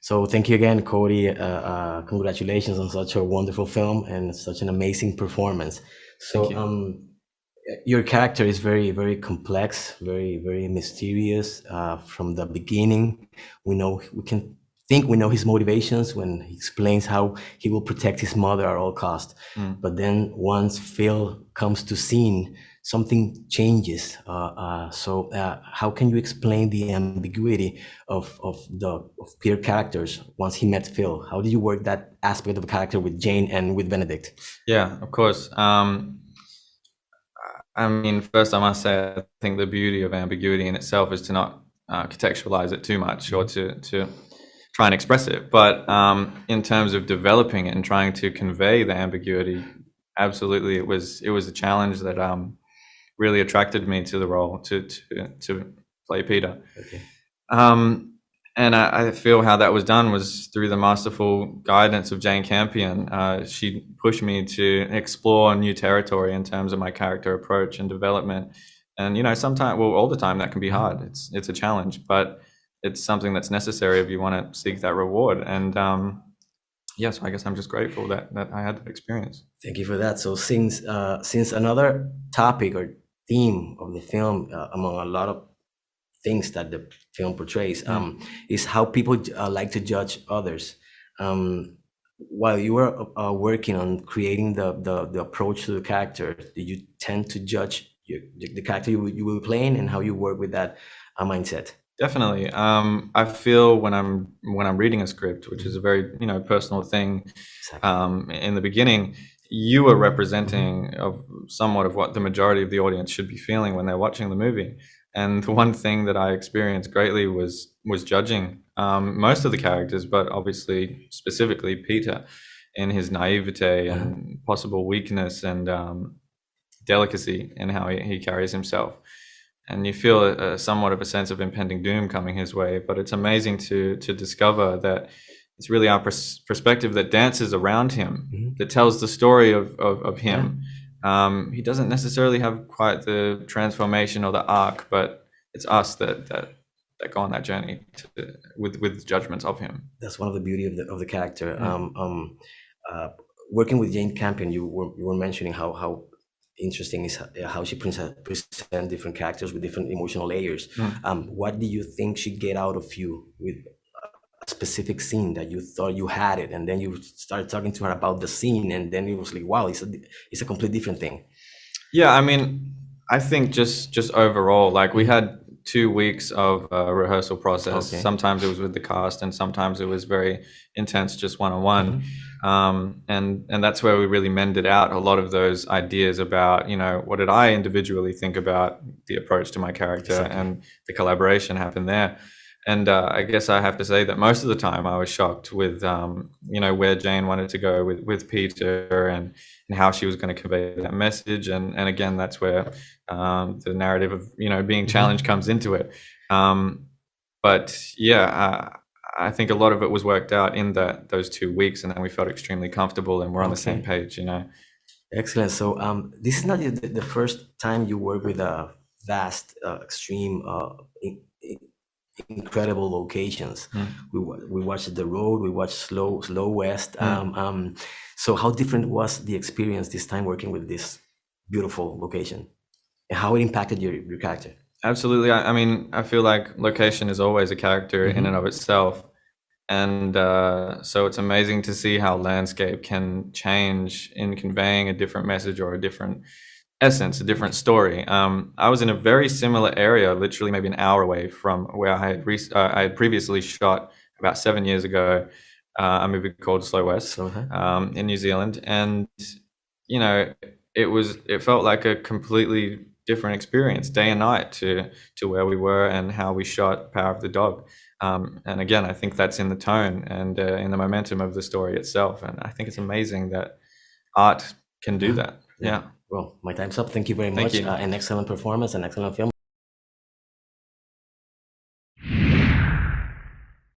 So thank you again, Kodi. Congratulations on such a wonderful film and such an amazing performance. Thank So you. your character is very, very complex, very, very mysterious. From the beginning, we can think we know his motivations when he explains how he will protect his mother at all cost. Mm. But then once Phil comes to scene, something changes. So how can you explain the ambiguity of Peter characters once he met Phil? How did you work that aspect of the character with Jane and with Benedict? Yeah, of course. I mean, first I must say, I think the beauty of ambiguity in itself is to not contextualize it too much or to try and express it. But in terms of developing it and trying to convey the ambiguity, absolutely, it was a challenge that really attracted me to the role to play Peter. Okay. Um, and I feel how that was done was through the masterful guidance of Jane Campion. She pushed me to explore new territory in terms of my character approach and development. And sometimes, well, all the time that can be hard. It's a challenge, but it's something that's necessary if you want to seek that reward. And yeah, so I guess I'm just grateful that I had that experience. Thank you for that. So since another topic or theme of the film, among a lot of things that the film portrays, is how people like to judge others. While you were working on creating the approach to the character, did you tend to judge the character you were playing and how you work with that mindset? Definitely. I feel when I'm reading a script, which is a very personal thing. Exactly. In the beginning, you are representing of somewhat of what the majority of the audience should be feeling when they're watching the movie. And the one thing that I experienced greatly was judging most of the characters, but obviously specifically Peter, in his naivete and possible weakness and delicacy in how he carries himself. And you feel somewhat of a sense of impending doom coming his way. But it's amazing to discover that it's really our perspective that dances around him, that tells the story of him. He doesn't necessarily have quite the transformation or the arc, but it's us that go on that journey with judgments of him. That's one of the beauty of the character. Working with Jane Campion, you were mentioning how interesting is how she present different characters with different emotional layers. What do you think she get out of you with a specific scene that you thought you had it, and then you started talking to her about the scene, and then it was like, wow, it's a complete different thing. Yeah, I mean, I think just overall, like we had 2 weeks of rehearsal process. Okay. Sometimes it was with the cast, and sometimes it was very intense, just one-on-one. And that's where we really mended out a lot of those ideas about, what did I individually think about the approach to my character, Exactly. and the collaboration happened there. And I guess I have to say that most of the time I was shocked with, where Jane wanted to go with Peter and how she was going to convey that message. And again, that's where the narrative of, being challenged comes into it. But yeah, I think a lot of it was worked out in those 2 weeks, and then we felt extremely comfortable and we're on the same page, Excellent. So this is not the first time you work with a vast, extreme, incredible locations. We watched The Road, we watched Slow West. So how different was the experience this time working with this beautiful location, and how it impacted your character? Absolutely. I mean, I feel like location is always a character in and of itself. And so it's amazing to see how landscape can change in conveying a different message or a different essence, a different story. I was in a very similar area, literally maybe an hour away from where I had previously shot about 7 years ago, a movie called Slow West in New Zealand. And, it felt like a completely different experience, day and night, to where we were and how we shot Power of the Dog. And again, I think that's in the tone and in the momentum of the story itself. And I think it's amazing that art can do that. Yeah. Well, my time's up. Thank you very Thank much. you. An excellent performance, an excellent film.